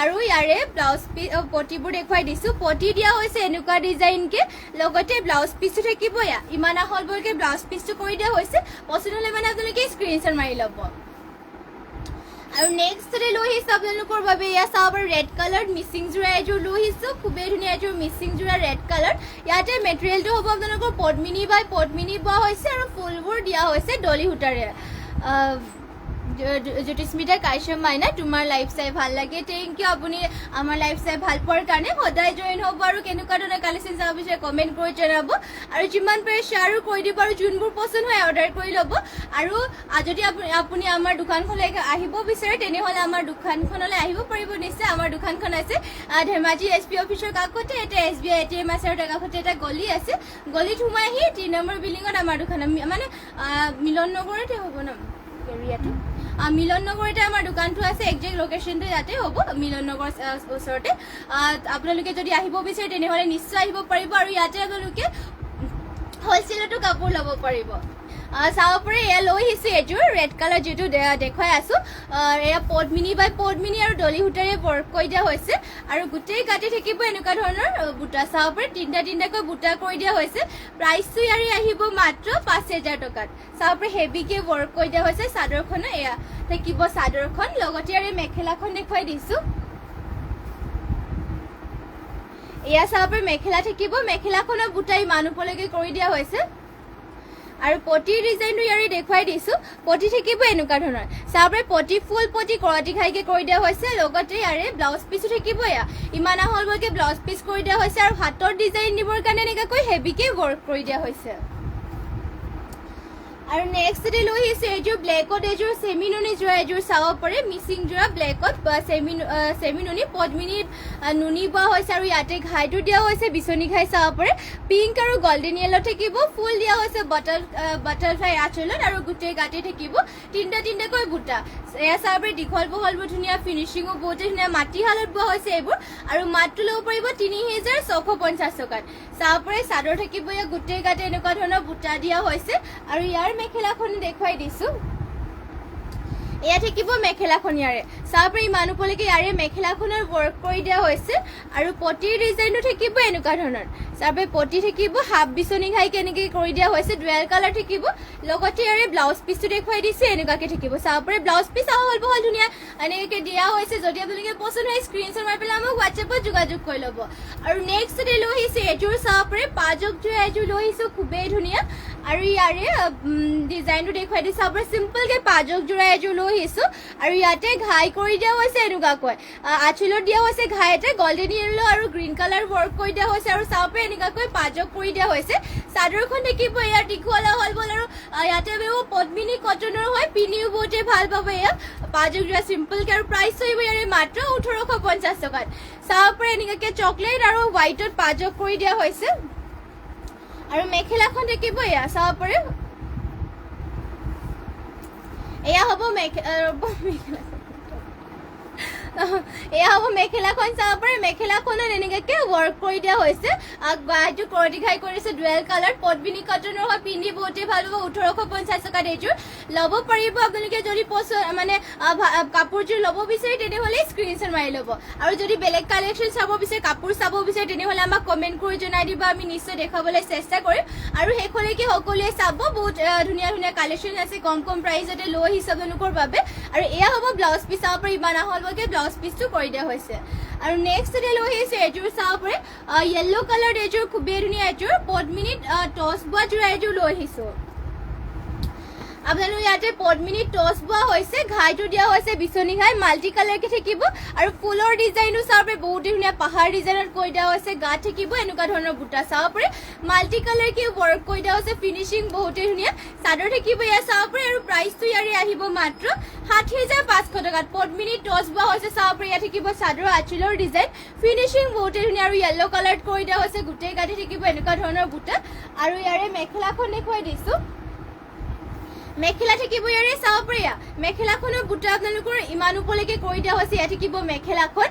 আৰু ইয়াৰে ব্লাউজ পিচ পটিবোৰ দেখুৱাই দিছোঁ। পটি দিয়া হৈছে এনেকুৱা ডিজাইনকৈ, লগতে ব্লাউজ পিচটো থাকিব এয়া ইমান আহল বহলকৈ ব্লাউজ পিচটো কৰি দিয়া হৈছে। পচন্দ হ'লে মানে আপোনালোকে স্ক্ৰীনশ্বট মাৰি ল'ব। আৰু নেক্সট লৈ আহিছোঁ আপোনালোকৰ বাবে এয়া চাব পাৰে ৰেড কালাৰ মিচিং যোৰা এযোৰ লৈ আহিছোঁ খুবেই ধুনীয়া এযোৰ মিচিং যোৰা ৰেড কালাৰ ইয়াতে মেটেৰিয়েলটো হ'ব আপোনালোকৰ পদ্মিনী বাই পদ্মিনী বোৱা হৈছে আৰু ফুলবোৰ দিয়া হৈছে ডলি সূতাৰে জ্যোতিস্মিতা কাশ্যপ মাইনা তোমাৰ লাইফ চাই ভাল লাগে থেংক ইউ আপুনি আমাৰ লাইফ চাই ভাল পোৱাৰ কাৰণে সদায় জইন হ'ব আৰু কেনেকুৱা ধৰণৰ কালেকশ্যন চাব বিচাৰে কমেণ্ট কৰি জনাব আৰু যিমান পাৰে শ্বেয়াৰো কৰি দিব আৰু যোনবোৰ পচন্দ হয় অৰ্ডাৰ কৰি ল'ব আৰু যদি আপুনি আমাৰ দোকানখনলৈ আহিব বিচাৰে তেনেহ'লে আমাৰ দোকানখনলৈ আহিব পাৰিব নিশ্চয় আমাৰ দোকানখন আছে ধেমাজি SP অফিচৰ কাষতে এটা SBI ATM আছে আৰু তাৰ কাষতে এটা গলি আছে গলিত সোমাই আহি 3 নম্বৰ বিল্ডিঙত আমাৰ দোকান মানে মিলন নগৰতে হ'ব ন এৰিয়াটো মিলন নগৰতে আমাৰ দোকানটো আছে একজেক্ট লোকেশ্যনটো ইয়াতে হ'ব মিলন নগৰ ওচৰতে আপোনালোকে যদি আহিব বিচাৰে তেনেহ'লে নিশ্চয় আহিব পাৰিব আৰু ইয়াতে আপোনালোকে হ'লচেলতো কাপোৰ ল'ব পাৰিব চাব পাৰে এয়া লৈ আহিছোঁ এযোৰ ৰেড কালাৰ যিটো দেখুৱাই আছোঁ এয়া পদ্মিনী বাই পদ্মিনী আৰু ডলি সূতাৰে ৱৰ্ক কৰি দিয়া হৈছে আৰু গোটেই কাটি থাকিব এনেকুৱা ধৰণৰ বুটা চাব পাৰে তিনিটাকৈ বুটা কৰি দিয়া হৈছে প্ৰাইচটো ইয়াৰে আহিব মাত্ৰ 5,000 টকাত চাব পাৰে হেভিকে ৱৰ্ক কৰি দিয়া হৈছে চাদৰখনো এয়া থাকিব চাদৰখন লগতে ইয়াৰে মেখেলাখন দেখুৱাই দিছোঁ এয়া চাব পাৰে মেখেলা থাকিব মেখেলাখনৰ বুটা ইমান ওপৰলৈকে কৰি দিয়া হৈছে আৰু পটিৰ ডিজাইনটো ইয়াৰে দেখুৱাই দিছোঁ পটি থাকিব এনেকুৱা ধৰণৰ চাব পাৰে পটি ফুল পটি কৰতি খাইকে কৰি দিয়া হৈছে লগতে ইয়াৰে ব্লাউজ পিছো থাকিব এয়া ইমান আহলকৈ ব্লাউজ পিচ কৰি দিয়া হৈছে আৰু হাতৰ ডিজাইন দিবৰ কাৰণে এনেকুৱাকৈ হেভিকে ৱৰ্ক কৰি দিয়া হৈছে আৰু নেক্সট লৈ আহিছোঁ এইযোৰ ব্লেকত এইযোৰ চেমি নুনি যোৰা এযোৰ চাব পাৰে মিচিং যোৰা ব্লেকত চেমি নুনি পদ্মিনী নুনি বোৱা হৈছে আৰু ইয়াতে ঘাইটো দিয়া হৈছে বিচনী ঘাই চাব পাৰে পিংক আৰু গল্ডেন য়েলো থাকিব ফুল দিয়া হৈছে বাটাৰফ্লাই আঁচলত আৰু গোটেই গাঁঠি থাকিব তিনিটাকৈ বুটা এয়া চাব পাৰে দীঘল বহলবোৰ ধুনীয়া ফিনিচিঙো বহুতে ধুনীয়া মাটিশালত বোৱা হৈছে এইবোৰ আৰু মাতটো ল'ব পাৰিব 3,650 টকাত চাব পাৰে চাদৰ থাকিব ইয়াত গোটেই গাঁঠি এনেকুৱা ধৰণৰ বুটা দিয়া হৈছে আৰু ইয়াৰ মেখেলাখন দেখুৱাই দিছোঁ এয়া থাকিব মেখেলাখন ইয়াৰে চাব পাৰে ইমান ওপৰলৈকে ইয়াৰে মেখেলাখনৰ ৱৰ্ক কৰি দিয়া হৈছে আৰু পটিৰ ডিজাইনটো থাকিব এনেকুৱা ধৰণৰ চাব পাৰে পটি থাকিব হাফ বিচনী ঘাই কেনেকৈ কৰি দিয়া হৈছে ডুৱেল কালাৰ থাকিব লগতে ইয়াৰে ব্লাউজ পিচটো দেখুৱাই দিছে এনেকুৱাকৈ থাকিব চাব পাৰে ব্লাউজ পিচ আহল বহল ধুনীয়া এনেকৈ দিয়া হৈছে যদি আপোনালোকে পচন্দ হয় স্ক্ৰীনশ্বট মাৰি পেলাই আমাক হোৱাটছএপত যোগাযোগ কৰি ল'ব আৰু নেক্সট লৈ আহিছে এযোৰ চাব পাৰে পাজক যোৰা এযোৰ লৈ আহিছোঁ খুবেই ধুনীয়া আৰু ইয়াৰে ডিজাইনটো দেখুৱাই দিছে চাব পাৰে চিম্পলকৈ পাজক যোৰা এযোৰ লৈ আহিছোঁ আৰু ইয়াতে ঘাই কৰি দিয়া হৈছে এনেকুৱাকৈ আঁচলত দিয়া হৈছে ঘাই এটা গল্ডেন য়েলো আৰু গ্ৰীণ কালাৰ ৱৰ্ক কৰি দিয়া হৈছে আৰু চাব পাৰে এনেকুৱাকৈ পাজক কৰি দিয়া হৈছে চাদৰখন থাকিব ইয়াৰ দীঘল আহল বহল আৰু ইয়াতে পদ্মিনী কটনৰ হয় পিন্ধিও বহুতে ভাল পাব এয়া পাজক যোৰা চিম্পলকৈ আৰু প্ৰাইচ আহিব ইয়াৰে মাত্ৰ 1,850 টকাত চাব পাৰে এনেকুৱাকৈ চকলেট আৰু হোৱাইটত পাজক কৰি দিয়া হৈছে আৰু মেখেলাখন থাকিব এয়া চাব পাৰে এয়া হ'ব এয়া হ'ব মেখেলাখন চাব পাৰে মেখেলাখনত এনেকুৱাকৈ ৱৰ্ক কৰি দিয়া হৈছে গাটো কৰতি খাই কৰিছে ডুৱেল কালাৰ পদ্মিনী কটনৰ হয় পিন্ধি বহুতে ভাল পাব 1,850 টকাত এইযোৰ ল'ব পাৰিব আপোনালোকে যদি মানে কাপোৰযোৰ ল'ব বিচাৰে তেনেহ'লে স্ক্ৰীনশ্বট মাৰি ল'ব আৰু যদি বেলেগ কালেকশ্যন চাব বিচাৰে কাপোৰ চাব বিচাৰে তেনেহ'লে আমাক কমেণ্ট কৰি জনাই দিব আমি নিশ্চয় দেখাবলৈ চেষ্টা কৰিম আৰু শেষলৈকে সকলোৱে চাব বহুত ধুনীয়া ধুনীয়া কালেকশ্যন আছে কম প্ৰাইজতে লৈ আহিছে আপোনালোকৰ বাবে আৰু এয়া হ'ব ব্লাউজ পিচ চাব পাৰে ইমান আহলকৈ ব্লাউজ পিচটো কৰি দিয়া হৈছে আৰু নেক্সট লৈ আহিছে এযোৰ চাব পাৰে য়েল্লো কালাৰ এযোৰ খুবেই ধুনীয়া এযোৰ পদ্মিনীত টচ বোৱা যোৰা এযোৰ লৈ আহিছোঁ আপোনালোক ইয়াতে পদ্মিনীত টচ বোৱা হৈছে ঘাইটো দিয়া হৈছে বিচনী ঘাই মাল্টি কালাৰকে থাকিব আৰু ফুলৰ ডিজাইনো চাব পাৰে বহুতে ধুনীয়া পাহাৰ ডিজাইনত কৰি দিয়া হৈছে গাত থাকিব এনেকুৱা ধৰণৰ বুটা চাব পাৰে মাল্টি কালাৰকে ৱৰ্ক কৰি দিয়া হৈছে ফিনিচিং বহুতে ধুনীয়া চাদৰ থাকিব এয়া চাব পাৰে আৰু প্ৰাইচটো ইয়াৰে আহিব মাত্ৰ 60,500 টকাত পদ্মিনীত টচ বোৱা হৈছে চাব পাৰে ইয়াত থাকিব চাদৰ আঁচলৰ ডিজাইন ফিনিচিং বহুতে ধুনীয়া আৰু য়েল্লো কালাৰত কৰি দিয়া হৈছে গোটেই গাঁঠি থাকিব এনেকুৱা ধৰণৰ বুটা আৰু ইয়াৰে মেখেলাখন দেখুৱাই দিছোঁ মেখেলা থাকিব ইয়াৰে চাব পাৰে মেখেলাখনৰ বুটা আপোনালোকৰ ইমান ওপৰলৈকে কৰি দিয়া হৈছে ইয়াত থাকিব মেখেলাখন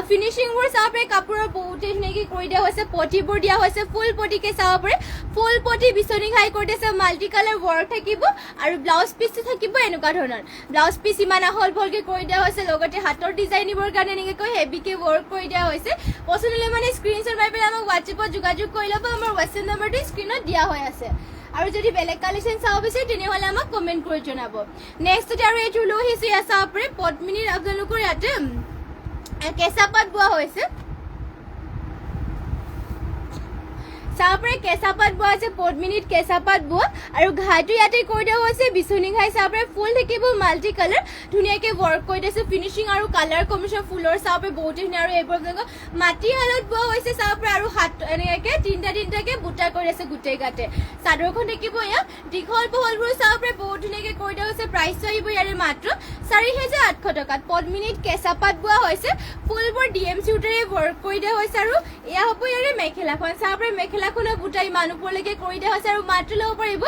ফিনিচিংবোৰ চাব পাৰে কাপোৰৰ বহুতে ধুনীয়াকৈ কৰি দিয়া হৈছে পটিবোৰ দিয়া হৈছে ফুল পটিকে চাব পাৰে ফুল পটি বিচনী ঘাই কৰি দিছে মাল্টি কালাৰ ৱৰ্ক থাকিব আৰু ব্লাউজ পিচটো থাকিব এনেকুৱা ধৰণৰ ব্লাউজ পিচ ইমান আহল বহলকৈ কৰি দিয়া হৈছে লগতে হাতৰ ডিজাইন দিবৰ কাৰণে এনেকৈ হেভিকে ৱৰ্ক কৰি দিয়া হৈছে পচন্দ হ'লে মানে স্ক্ৰীনশ্বট মাৰি পেলাই আমাক হোৱাটছএপত যোগাযোগ কৰি ল'ব আমাৰ হোৱাটছএপ নম্বৰটো স্ক্ৰীনত দিয়া হৈ আছে আৰু যদি বেলেগ কালেকশ্যন চাব বিচাৰে তেনেহ'লে আমাক কমেণ্ট কৰি জনাব নেক্সট আৰু এইযোৰ লৈ আহিছোঁ ইয়াত চাব পাৰে পদ্মিনীৰ আপোনালোকৰ ইয়াতে কেঁচা পাত বোৱা হৈছে চাব পাৰে কেঁচা পাত বোৱা আছে পদ্মিনীত কেঁচা পাত বোৱা আৰু ঘাইটো ইয়াতে কৰি দিয়া হৈছে বিচনী ঘাই চাব পাৰে ফুল থাকিব মাল্টি কালাৰ ধুনীয়াকৈ ৱৰ্ক কৰি দিছে ফিনিচিং আৰু কালাৰ কম্বিনেশ্যন ফুলৰ চাব পাৰে বহুত ধুনীয়া আৰু এইবোৰ আপোনালোকৰ মাটি হালত বোৱা হৈছে চাব পাৰে আৰু হাত এনেকৈ তিনিটাকৈ বুটা কৰি আছে গোটেই গাতে চাদৰখন থাকিব ইয়াত দীঘল বহলবোৰ চাব পাৰে বহুত ধুনীয়াকৈ কৰি দিয়া হৈছে প্ৰাইচটো আহিব ইয়াৰে মাত্ৰ 4,800 টকাত পদ্মিনীত কেঁচা পাত বোৱা হৈছে ফুলবোৰ DMC সূতাৰে ৱৰ্ক কৰি দিয়া হৈছে আৰু এয়া হ'ব ইয়াৰে মেখেলাখন চাব পাৰে মেখেলাখনৰ বুটা ইমান ওপৰলৈকে কৰি দিয়া হৈছে আৰু মাত্ৰ ল'ব পাৰিব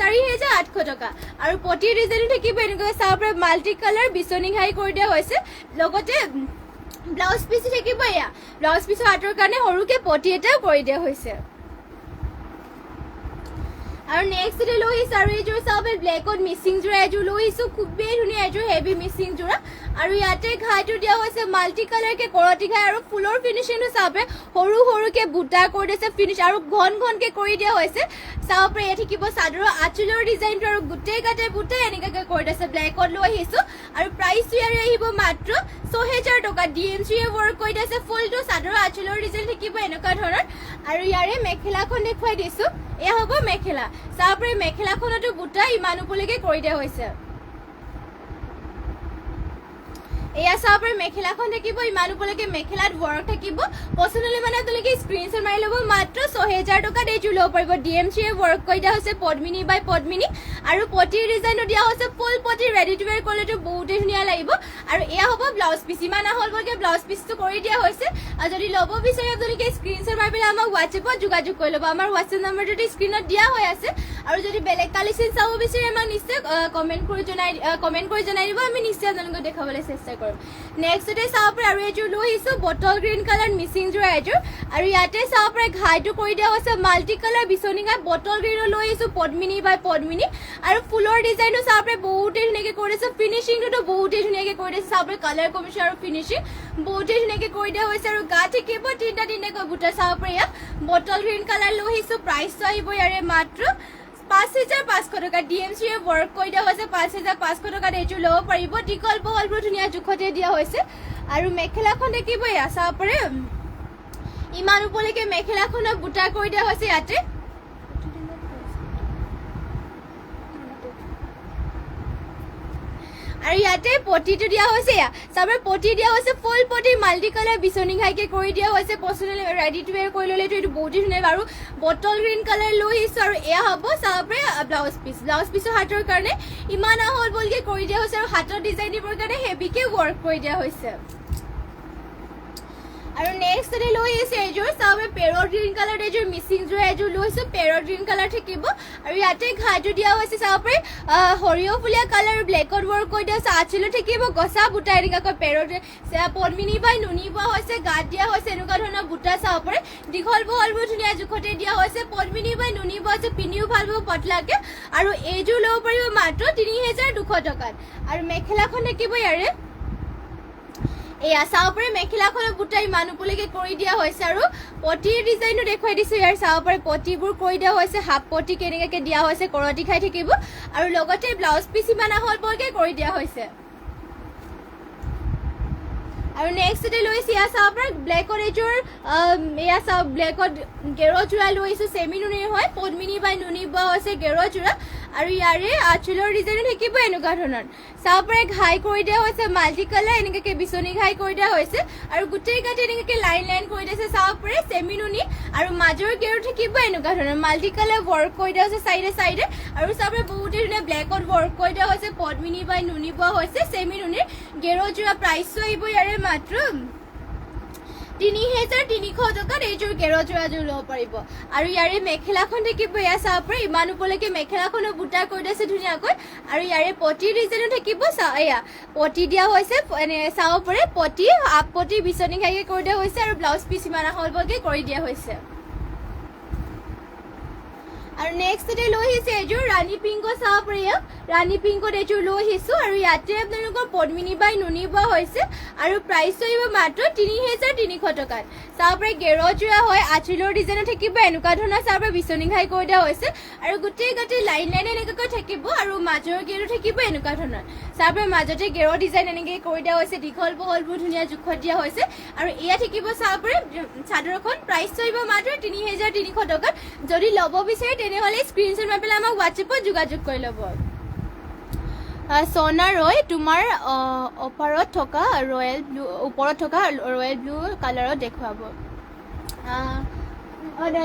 4,800 টকা আৰু পটি ডিজাইনো থাকিব এনেকৈ চাব পাৰে মাল্টি কালাৰ বিচনী ঘাই কৰি দিয়া হৈছে লগতে ব্লাউজ পিচ থাকিব এয়া ব্লাউজ পিচৰ হাতৰ কাৰণে সৰুকৈ পটি এটাও কৰি দিয়া হৈছে আৰু নেক্সট লৈ আহিছোঁ আৰু এইযোৰ চাব ব্লেকত মিচিং যোৰা এযোৰ লৈ আহিছোঁ খুবেই ধুনীয়া এযোৰ হেভি মিচিং যোৰা আৰু ইয়াতে ঘাইটো দিয়া হৈছে মাল্টি কালাৰকৈ কৰতি ঘাই আৰু ফুলৰ ফিনিচিংটো চাব সৰু সৰুকৈ বুটা কৰি দিছে ফিনিচ আৰু ঘনকৈ কৰি দিয়া হৈছে চাব পাৰে ইয়াত থাকিব চাদৰৰ আঁচলৰ ডিজাইনটো আৰু গোটেই গাতে বুটাই এনেকুৱাকৈ কৰি দিছে ব্লেকত লৈ আহিছোঁ আৰু প্ৰাইচটো ইয়াৰে আহিব মাত্ৰ 6,000 টকা DMCয়ে ৱৰ্ক কৰি দিছে ফুলটো চাদৰৰ আঁচলৰ ডিজাইন থাকিব এনেকুৱা ধৰণৰ আৰু ইয়াৰে মেখেলাখন দেখুৱাই দিছোঁ এয়া হ'ব মেখেলা চাব পাৰে মেখেলাখনতো বুটা ইমান ওপৰলৈকে কৰি দিয়া হৈছে এয়া চাব পাৰে মেখেলাখন থাকিব ইমান ওপৰলৈকে মেখেলাত ৱৰ্ক থাকিব পচন্দ হ'লে মানে আপোনালোকে স্ক্ৰীনশ্বট মাৰি ল'ব মাত্ৰ 6,000 টকাত এইযোৰ ল'ব পাৰিব DMCয়ে ৱৰ্ক কৰি দিয়া হৈছে পদ্মিনী বাই পদ্মিনী আৰু পটিৰ ডিজাইনটো দিয়া হৈছে ফুল পটি ৰেডি টু ৱেৰ কৰিলেতো বহুতেই ধুনীয়া লাগিব আৰু এয়া হ'ব ব্লাউজ পিচ ইমান আহলকৈ ব্লাউজ পিচটো কৰি দিয়া হৈছে আৰু যদি ল'ব বিচাৰে আপোনালোকে স্ক্ৰীনশ্বট মাৰি পেলাই আমাক হোৱাটছএপত যোগাযোগ কৰি ল'ব আমাৰ হোৱাটছএপ নম্বৰটো স্ক্ৰীনত দিয়া হৈ আছে আৰু যদি বেলেগ কালেকশ্যন চাব বিচাৰে আমাক নিশ্চয় কমেণ্ট কৰি জনাই দিব আমি নিশ্চয় আপোনালোকক দেখাবলৈ চেষ্টা কৰিম নেক্সটতে চাব পাৰে আৰু এইযোৰ লৈ আহিছোঁ বটল গ্ৰীণ কালাৰ মিচিং যোৰা এযোৰ আৰু ইয়াতে চাব পাৰে ঘাইটো কৰি দিয়া হৈছে মাল্টি কালাৰ বিচনী ঘাই বটল গ্ৰীণো লৈ আহিছোঁ পদ্মিনী বাই পদ্মিনী আৰু ফুলৰ ডিজাইনটো চাব পাৰে বহুতেই ধুনীয়াকৈ কৰি দিছে ফিনিচিংটোতো বহুতেই ধুনীয়াকৈ কৰি দিছে চাব পাৰে কালাৰ কম্বিনেশ্যন আৰু ফিনিচিং বহুতেই ধুনীয়াকৈ কৰি দিয়া হৈছে আৰু গা থাকিব তিনিটাকৈ বুটা চাব পাৰে ইয়াত বটল গ্ৰীণ কালাৰ লৈ আহিছোঁ প্ৰাইচটো আহিব ইয়াৰে মাত্ৰ 5,500 টকা DMCয়ে ৱৰ্ক কৰি দিয়া হৈছে 5,500 টকাত এইযোৰ ল'ব পাৰিব দীঘল বহলবোৰ ধুনীয়া জোখতে দিয়া হৈছে আৰু মেখেলাখন দেখিব এয়া চাব পাৰে ইমান ওপৰলৈকে মেখেলাখনত বুটা কৰি দিয়া হৈছে ইয়াতে আৰু ইয়াতে পটিটো দিয়া হৈছে এয়া চাবৰে পটি দিয়া হৈছে ফুল পটি মাল্টি কালাৰ বিচনী ঘাইকৈ কৰি দিয়া হৈছে পচন্দ ৰেডি টু ৱেৰ কৰি ল'লেতো এইটো বহুত ধুনীয়া আৰু বটল গ্ৰীণ কালাৰ লৈ আহিছোঁ আৰু এয়া হ'ব চাবৰে ব্লাউজ পিচৰ হাতৰ কাৰণে ইমান আহল বলকৈ কৰি দিয়া হৈছে আৰু হাতৰ ডিজাইন দিবৰ কাৰণে হেভিকৈ ৱৰ্ক কৰি দিয়া হৈছে আৰু নেক্সট লৈ আহিছে এইযোৰ চাবৰে পেৰট গ্ৰীণ কালাৰ এইযোৰ মিচিং যোৰা এযোৰ লৈছোঁ পেৰট গ্ৰীণ কালাৰ থাকিব আৰু ইয়াতে ঘাইটো দিয়া হৈছে চাব পাৰে সৰিয়হ ফুলীয়া কালাৰ ব্লেকত ৱৰ্ক কৰি দিয়া হৈছে আঁচলো থাকিব গছা বুটা এনেকুৱাকৈ পেৰট পদ্মিনী বাই নুনি বোৱা হৈছে গাত দিয়া হৈছে এনেকুৱা ধৰণৰ বুটা চাব পাৰে দীঘল বহলবোৰ ধুনীয়া জোখতে দিয়া হৈছে পদ্মিনী বাই নুনি বোৱা হৈছে পিন্ধিও ভাল পাব পতলাকৈ আৰু এইযোৰ ল'ব পাৰিব মাত্ৰ 3,200 টকাত আৰু মেখেলাখন থাকিব ইয়াৰে এয়া চাব পাৰে মেখেলাখনৰ বুটা ইমান ওপৰলৈকে কৰি দিয়া হৈছে আৰু পটিৰ ডিজাইনটো দেখুৱাই দিছোঁ ইয়াৰ চাব পাৰে পটিবোৰ কৰি দিয়া হৈছে হাফ পটি কেনেকৈ দিয়া হৈছে কৰতি খাই থাকিব আৰু লগতে ব্লাউজ পিচ ইমান আহল বহলকৈ কৰি দিয়া হৈছে আৰু নেক্সটতে লৈছোঁ এয়া চাব পাৰে ব্লেকত এইযোৰ এয়া চাব ব্লেকত গেৰ যোৰা লৈছোঁ চেমি নুনিৰ হয় পদ্মিনী বাই নুনি বোৱা হৈছে গেৰ যোৰা আৰু ইয়াৰে আঁচলৰ ডিজাইনো থাকিব এনেকুৱা ধৰণৰ চাব পাৰে ঘাই কৰি দিয়া হৈছে মাল্টি কালাৰ এনেকুৱাকৈ বিচনী ঘাই কৰি দিয়া হৈছে আৰু গোটেই গাতে এনেকুৱাকৈ লাইন কৰি দিছে চাব পাৰে চেমি নুনি আৰু মাজৰ গেৰো থাকিব এনেকুৱা ধৰণৰ মাল্টি কালাৰ ৱৰ্ক কৰি দিয়া হৈছে চাইডে আৰু চাব পাৰে বহুতেই ধুনীয়া ব্লেকত ৱৰ্ক কৰি দিয়া হৈছে পদ্মিনী বাই নুনি বোৱা হৈছে চেমি নুনিৰ গেৰ যোৰা প্ৰাইচটো আহিব ইয়াৰে মাত্ৰ 3,300 টকাত এইযোৰ গেৰ যোৰাযোৰ ল'ব পাৰিব আৰু ইয়াৰে মেখেলাখন থাকিব এয়া চাব পাৰে ইমান ওপৰলৈকে মেখেলাখনৰ বুটা কৰি দিছে ধুনীয়াকৈ আৰু ইয়াৰে পটিৰ ডিজাইনো থাকিব এয়া পটি দিয়া হৈছে চাব পাৰে পটি আপ পটি বিচনী ঘাইকৈ কৰি দিয়া হৈছে আৰু ব্লাউজ পিচ ইমান আহল বহলকৈ কৰি দিয়া হৈছে আৰু নেক্সটতে লৈ আহিছে এযোৰ ৰাণী পিংকৰ চাব পাৰি ৰাণী পিংকত এযোৰ লৈ আহিছোঁ আৰু ইয়াতে আপোনালোকৰ পদ্মিনী বাই নুনি বোৱা হৈছে আৰু প্ৰাইচ আহিব মাত্ৰ ৩,৩০০ টকাত চাব পাৰি গেৰযোৰা হয় আঁচলৰ ডিজাইনত থাকিব এনেকুৱা ধৰণৰ চাব পাৰি বিচনী ঘাই কৰি দিয়া হৈছে আৰু গোটেই লাইন এনেকুৱাকৈ থাকিব আৰু মাজৰ গেৰো থাকিব এনেকুৱা ধৰণৰ চাব পাৰি মাজতে গেৰৰ ডিজাইন এনেকৈ কৰি দিয়া হৈছে দীঘল বহলবোৰ ধুনীয়া জোখত দিয়া হৈছে আৰু এয়া থাকিব চাব পাৰি চাদৰখন প্ৰাইচ আহিব মাত্ৰ ৩,৩০০ টকাত যদি ল'ব বিচাৰে তেনেহ'লে স্ক্ৰীনশ্বট মাৰি পেলাই আমাক হোৱাটছএপত যোগাযোগ কৰি ল'ব সোনা ৰয় তোমাৰ অফাৰত থকা ৰয়েল ব্লু ওপৰত থকা ৰয়েল ব্লু কালাৰত দেখুৱাব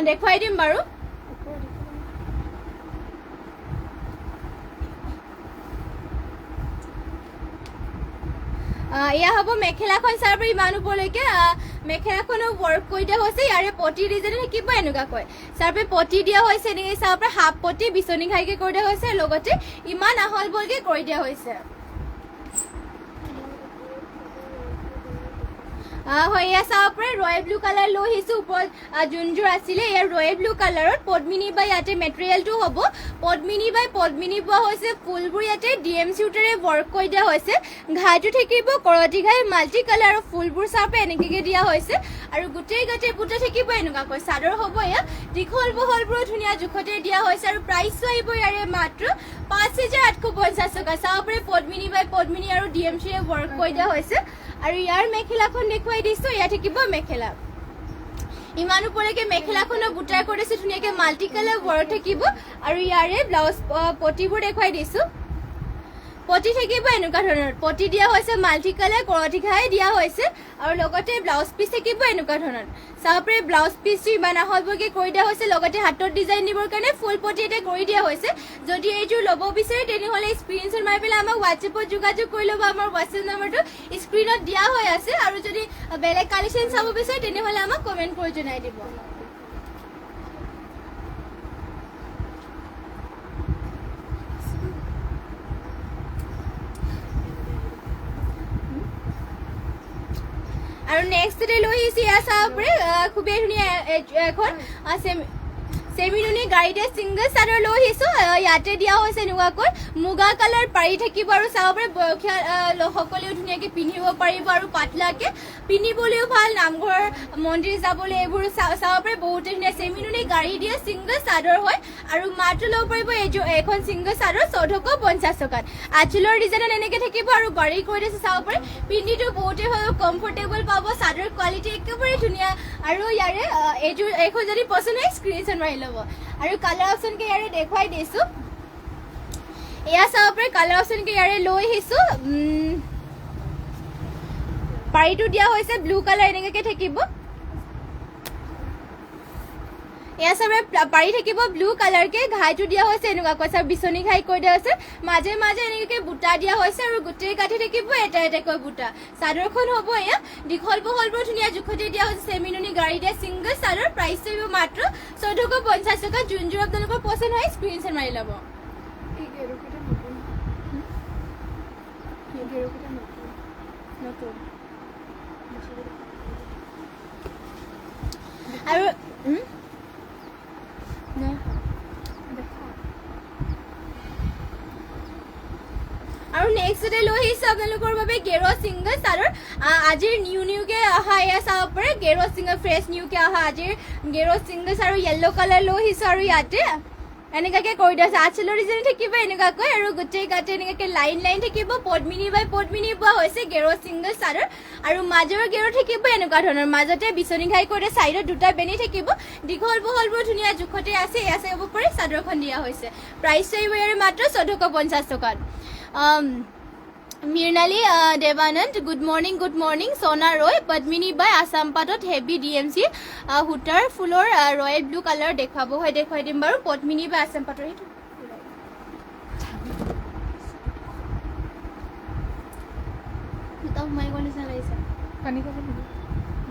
দেখুৱাই দিম বাৰু এয়া হ'ব মেখেলাখন চাব পাৰি ইমান ওপৰলৈকে মেখেলাখনো ৱৰ্ক কৰি দিয়া হৈছে ইয়াৰে পটি ডিজাইন থাকিব এনেকুৱাকৈ চাব পাৰি পটি দিয়া হৈছে এনেকৈ চাব পাৰি হাফ পটি বিচনী ঘাইকৈ কৰি দিয়া হৈছে লগতে ইমান আহল বহলকৈ কৰি দিয়া হৈছে হয় এয়া চাব পাৰি ৰয়েল ব্লু কালাৰ লৈ আহিছোঁ ওপৰত যোনযোৰ আছিলে এয়া ৰয়েল ব্লু কালাৰত পদ্মিনী বাই ইয়াতে মেটেৰিয়েলটো হ'ব পদ্মিনী বাই পদ্মিনী বোৱা হৈছে ফুলবোৰ ইয়াতে DMC সূতাৰে ৱৰ্ক কৰি দিয়া হৈছে ঘাইটো থাকিব কৰতি ঘাই মাল্টি কালাৰ আৰু ফুলবোৰ চাব পাৰি এনেকৈ দিয়া হৈছে আৰু গোটেই বুটা থাকিব এনেকুৱাকৈ চাদৰ হ'ব এয়া দীঘল বহলবোৰ ধুনীয়া জোখতে দিয়া হৈছে আৰু প্ৰাইচটো আহিব ইয়াৰে মাত্ৰ ৫,৮৫০ টকা চাব পাৰি পদ্মিনী বাই পদ্মিনী আৰু DMCৰে ৱৰ্ক কৰি দিয়া হৈছে আৰু ইয়াৰ মেখেলাখন দেখুৱাই দিছোঁ এয়া থাকিব মেখেলা ইমান ওপৰলৈকে মেখেলাখনো বুটাৰ কৰিছোঁ ধুনীয়াকৈ মাল্টি কালাৰ ৱৰ্ক থাকিব আৰু ইয়াৰে ব্লাউজ পটিবোৰ দেখুৱাই দিছোঁ পটি থাকিব এনেকুৱা ধৰণৰ পটি দিয়া হৈছে মাল্টি কালাৰ কৰতি ঘাই দিয়া হৈছে আৰু লগতে ব্লাউজ পিচ থাকিব এনেকুৱা ধৰণৰ চাব পাৰি ব্লাউজ পিচটো ইমান আহলবহলকৈ কৰি দিয়া হৈছে লগতে হাতত ডিজাইন দিবৰ কাৰণে ফুল পটি এটা কৰি দিয়া হৈছে যদি এইযোৰ ল'ব বিচাৰে তেনেহ'লে স্ক্ৰীনশ্বট মাৰি পেলাই আমাক হোৱাটছএপত যোগাযোগ কৰি ল'ব আমাৰ হোৱাটছএপ নম্বৰটো স্ক্ৰীনত দিয়া হৈ আছে আৰু যদি বেলেগ কালেকশ্যন চাব বিচাৰে তেনেহ'লে আমাক কমেণ্ট কৰি জনাই দিব আৰু নেক্সটতে লৈ আহিছোঁ এয়া চাব পাৰি খুবেই ধুনীয়া এখন চেমি নুনি গাড়ীতে ছিংগল চাদৰ লৈ আহিছোঁ ইয়াতে দিয়া হৈছে এনেকুৱাকৈ মুগা কালাৰ পাৰি থাকিব আৰু চাব পাৰি বয়সীয়া লোকসকলেও ধুনীয়াকৈ পিন্ধিব পাৰিব আৰু পাতলাকৈ পিন্ধিবলৈও ভাল নামঘৰ মন্দিৰ যাবলৈ এইবোৰ চাব পাৰি বহুতে ধুনীয়া চেমি নুনি গাড়ী দিয়ে ছিংগল চাদৰ হয় আৰু মাত্ৰ ল'ব পাৰিব এখন ছিংগল চাদৰ ১৪৫০ টকাত আঁচলৰ ডিজাইনত এনেকৈ থাকিব আৰু গাড়ী কৰি দিছে চাব পাৰি পিন্ধিটো বহুতে কমফৰ্টেবল পাব চাদৰ কোৱালিটি একেবাৰে ধুনীয়া আৰু ইয়াৰে এইযোৰ এইখন যদি পচন্দ হয় স্ক্ৰীনশ্বট মাৰি ল'ব আৰু কালাৰ অপশ্যনকে ইয়াৰে দেখুৱাই দিছোঁ এয়া চাব পাৰি কালাৰ অপশ্যনকে ইয়াৰে লৈ আহিছোঁ পাৰীটো দিয়া হৈছে ব্লু কালাৰ এনেকুৱাকৈ থাকিব এয়া চাব পাৰি থাকিব ব্লু কালাৰকে ঘাইটো দিয়া হৈছে এনেকুৱাকৈ চাব বিচনী ঘাই কৰি দিয়া হৈছে মাজে মাজে এনেকৈ বুটা দিয়া হৈছে আৰু গোটেই কাঠি থাকিব এটা এটাকৈ বুটা চাদৰখন হ'ব এয়া দীঘল বহলবোৰ ধুনীয়া জোখতে দিয়া হৈছে চেমি নুনি গাড়ী দিয়া ছিংগল চাদৰ প্ৰাইচ থাকিব মাত্ৰ ১৪৫০ টকা যোনযোৰ আপোনালোকৰ পচন্দ হয় স্ক্ৰীনশ্বট মাৰি ল'ব আৰু আৰু নেক্সটতে লৈ আহিছোঁ আপোনালোকৰ বাবে গেৰ ছিংগল চাদৰ আজিৰ নিউকৈ অহা এয়া চাব পাৰে গেৰ ছিংগল ফ্ৰেছ নিউকৈ অহা আজিৰ গেৰ ছিংগল চাদৰ য়েল্ল' কালাৰ লৈ আহিছোঁ আৰু ইয়াতে এনেকুৱাকৈ কৰি দিয়া আছে আঁচলৰ ডিজাইন থাকিব এনেকুৱাকৈ আৰু গোটেই গাতে এনেকুৱাকৈ লাইন থাকিব পদ্মিনী বাই পদ্মিনী বোৱা হৈছে গেৰ ছিংগল চাদৰ আৰু মাজৰ গেৰ থাকিব এনেকুৱা ধৰণৰ মাজতে বিচনী ঘাই কৰি চাইডত দুটা বেনি থাকিব দীঘল বহলবোৰ ধুনীয়া জোখতে আছে এয়া চাব পাৰি চাদৰখন দিয়া হৈছে প্ৰাইচ আহিব ইয়াৰে মাত্ৰ ১৪৫০ টকাত মৃণালী দেৱানন্দ গুড মৰ্ণিং সোনা ৰয় পদ্মিনী বাই আছাম পাটত হেভি DMC সূতাৰ ফুলৰ ৰয়েল ব্লু কালাৰ দেখুৱাব হয় দেখুৱাই দিম বাৰু পদ্মিনী বাই আছাম পাটৰ এইটো সোমাই গ'ল নিচিনা লাগিছে পানী খাব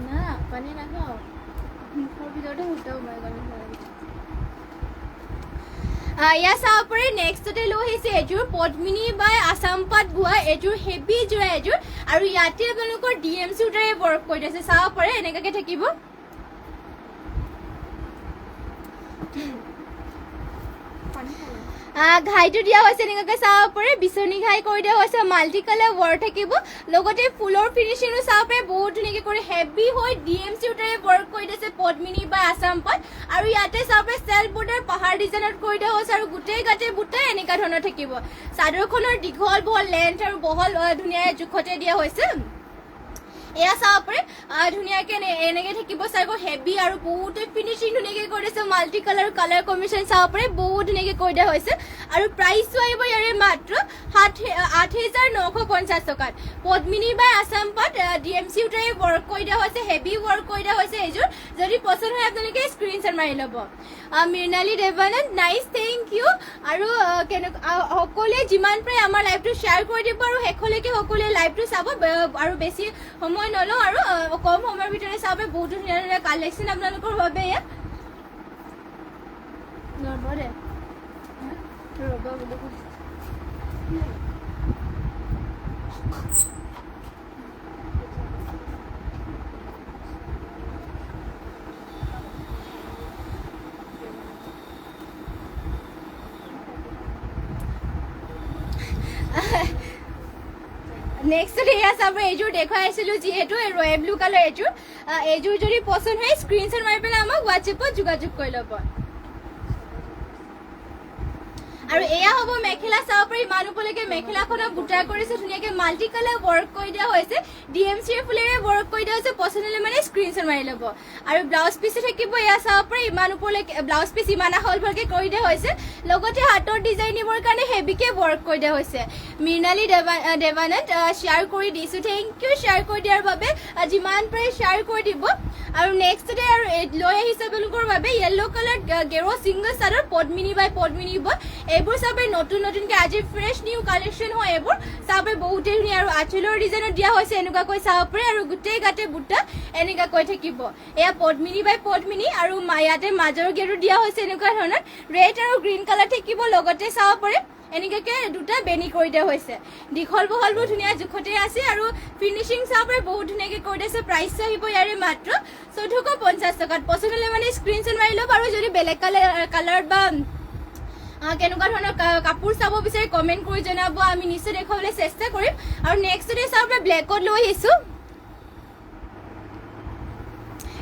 না পানী নাখাওঁ মুখৰ ভিতৰতে সূতা সোমাই গ'ল নিচিনা লাগিছে এয়া চাব পাৰি নেক্সটতে লৈ আহিছে এযোৰ পদ্মিনী বাই আছাম পাট বোৱা এযোৰ হেভি যোৰা এযোৰ আৰু ইয়াতে আপোনালোকৰ DMC সূতাৰে ৱৰ্ক কৰি দিছে চাব পাৰে এনেকুৱাকৈ থাকিব ঘাইটো দিয়া হৈছে এনেকুৱাকৈ চাব পাৰে বিচনী ঘাই কৰি দিয়া হৈছে মাল্টি কালাৰ ৱৰ্ক থাকিব লগতে ফুলৰ ফিনিচিঙো চাব পাৰে বহুত ধুনীয়াকৈ কৰি হেভি হৈ DMC উটাৰে ৱৰ্ক কৰি দিছে পদ্মিনী বা আছাম পাট আৰু ইয়াতে চাব পাৰে চেল্ফ বৰ্ডাৰ পাহাৰ ডিজাইনত কৰি দিয়া হৈছে আৰু গোটেই গাতে বুটা এনেকুৱা ধৰণৰ থাকিব চাদৰখনৰ দীঘল বহল লেন্থ আৰু বহল ধুনীয়া জোখতে দিয়া হৈছে এয়া চাব পাৰে ধুনীয়াকৈ এনেকৈ থাকিব চাব হেভি আৰু বহুতে ফিনিচিং ধুনীয়াকৈ কৰি দিছে মাল্টি কালাৰ কালাৰ কম্বিনেশ্যন চাব পাৰে বহুত ধুনীয়াকৈ কৰি দিয়া হৈছে আৰু প্ৰাইচটো আহিব ইয়াৰে মাত্ৰ 8,950 টকাত পদ্মিনী বাই আছাম পাট DMC উটাৰে ৱৰ্ক কৰি দিয়া হৈছে হেভি ৱৰ্ক কৰি দিয়া হৈছে এইযোৰ যদি পচন্দ হয় আপোনালোকে স্ক্ৰীনশ্বট মাৰি ল'ব Mrinali Devananda nice thank you আৰু সকলোৱে যিমান পাৰে আমাৰ লাইভটো শ্বেয়াৰ কৰি দিব আৰু শেষলৈকে সকলোৱে লাইভটো চাব আৰু বেছি সময় নলওঁ আৰু কম সময়ৰ ভিতৰতে চাব বহুত ধুনীয়া ধুনীয়া কালেকশ্যন আপোনালোকৰ বাবে ইয়াত নেক্সট এয়া চাব এইযোৰ দেখুৱাই আছিলোঁ যিহেতু ৰয়েল ব্লু কালাৰ এইযোৰ যদি পচন্দ হয় স্ক্ৰীনশ্বট মাৰি পেলাই আমাক হোৱাটছএপত যোগাযোগ কৰি ল'ব আৰু এয়া হ'ব মেখেলা চাব পাৰি মানুহলৈকে মেখেলাখনক বুটা কৰিছে ধুনীয়াকৈ মাল্টি কালাৰ ৱৰ্ক কৰি দিয়া হৈছে DMC ফুলেৰে ৱৰ্ক কৰি দিয়া হৈছে পচন্দ হ'লে মানে স্ক্ৰীনশ্বট মাৰি ল'ব আৰু ব্লাউজ পিচো থাকিব এয়া চাব পাৰি ইমান ওপৰলৈকে ব্লাউজ পিচ ইমান আহল ভালকৈ কৰি দিয়া হৈছে লগতে হাতৰ ডিজাইন দিবৰ কাৰণে হেভিকৈ ৱৰ্ক কৰি দিয়া হৈছে মৃণালী দেৱানন্দ শ্বেয়াৰ কৰি দিছোঁ থেংক ইউ শ্বেয়াৰ কৰি দিয়াৰ বাবে যিমান পাৰে শ্বেয়াৰ কৰি দিব আৰু নেক্সটতে আৰু লৈ আহিছে আপোনালোকৰ বাবে য়েল্লো কালাৰ গেৰো ছিংগল চাদৰ পদ্মিনী বাই পদ্মিনী বয় এইবোৰ চাবে নতুন নতুনকৈ আজি ফ্ৰেছ নিউ কালেকশ্যন হয় এইবোৰ চাবে বহুতেই ধুনীয়া আৰু আঁচলৰ ডিজাইনত দিয়া হৈছে এনেকুৱাকৈ চাব পাৰে আৰু গোটেই গাতে বুটা এনেকুৱাকৈ থাকিব এয়া পদ্মিনী বাই পদ্মিনী আৰু ইয়াতে মাজৰ গেৰো দিয়া হৈছে এনেকুৱা ধৰণৰ ৰেড আৰু গ্ৰীণ কালাৰ থাকিব লগতে চাব পাৰে এনেকুৱাকৈ দুটা বেনি কৰি দিয়া হৈছে দীঘল বহলবোৰ ধুনীয়া জোখতে আছে আৰু ফিনিচিং চাব পাৰে বহুত ধুনীয়াকৈ কৰি দিছে প্ৰাইচটো আহিব ইয়াৰে মাত্ৰ 1450 টকাত পচন্দ হ'লে মানে স্ক্ৰীনশ্বট মাৰি ল'ব আৰু যদি বেলেগ কালাৰত বা কেনেকুৱা ধৰণৰ কাপোৰ চাব বিচাৰে কমেণ্ট কৰি জনাব আমি নিশ্চয় দেখুৱাবলৈ চেষ্টা কৰিম আৰু নেক্সট চাব ব্লেকত লৈ আহিছোঁ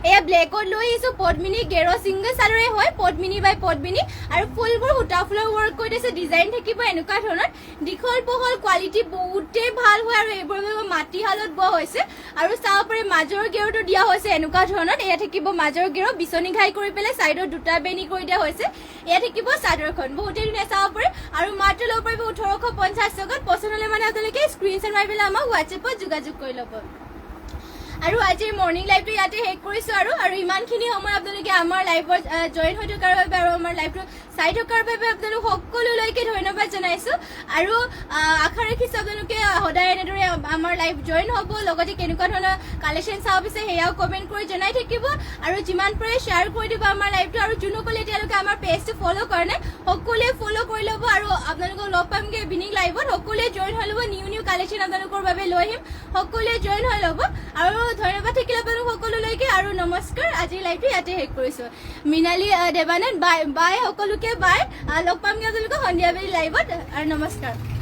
এয়া ব্লেকত লৈ আহিছোঁ পদ্মিনী গেৰো ছিংগল চাদৰে হয় পদ্মিনী বাই পদ্মিনী আৰু ফুলবোৰ সূতা ফুলৰ ৱৰ্ক কৰি দিছে ডিজাইন থাকিব এনেকুৱা ধৰণৰ দীঘল বহল কোৱালিটি বহুতেই ভাল হয় আৰু এইবোৰ মাটিশালত বোৱা হৈছে আৰু চাব পাৰে মাজৰ গেৰোটো দিয়া হৈছে এনেকুৱা ধৰণৰ এয়া থাকিব মাজৰ গেৰো বিচনী ঘাই কৰি পেলাই ছাইডত দুটা বেনি কৰি দিয়া হৈছে এয়া থাকিব চাদৰখন বহুতেই ধুনীয়া চাব পাৰে আৰু মাত্ৰ ল'ব পাৰিব 1850 টকাত পচন্দ হ'লে মানে আপোনালোকে স্ক্ৰীনশ্বট মাৰি পেলাই আমাক হোৱাটছএপত যোগাযোগ কৰি ল'ব আৰু আজিৰ মৰ্ণিং লাইভটো ইয়াতে শেষ কৰিছোঁ আৰু ইমানখিনি সময় আপোনালোকে আমাৰ লাইভত জইন হৈ থকাৰ বাবে আৰু আমাৰ লাইভটো চাই থকাৰ বাবে আপোনালোক সকলোলৈকে ধন্যবাদ জনাইছোঁ আৰু আশা ৰাখিছোঁ আপোনালোকে সদায় এনেদৰে আমাৰ লাইভ জইন হ'ব লগতে কেনেকুৱা ধৰণৰ কালেকশ্যন চাব বিচাৰে সেয়াও কমেণ্ট কৰি জনাই থাকিব আৰু যিমান পাৰে শ্বেয়াৰ কৰি দিব আমাৰ লাইভটো আৰু যোনসকলে এতিয়ালৈকে আমাৰ পেজটো ফ'ল' কৰা নাই সকলোৱে ফ'ল' কৰি ল'ব আৰু আপোনালোকক লগ পামগৈ ইভিনিং লাইভত সকলোৱে জইন হৈ ল'ব নিউ কালেকশ্যন আপোনালোকৰ বাবে লৈ আহিম সকলোৱে জইন হৈ ল'ব আৰু ধন্যবাদ থাকিলে আপোনালোক সকলোলৈকে আৰু নমস্কাৰ আজিৰ লাইভটো ইয়াতে শেষ কৰিছোঁ মৃণালী দেৱানন্দ বাই সকলোকে বাই লগ পামগৈ আপোনালোকক সন্ধিয়াবেলি লাইভত আৰু নমস্কাৰ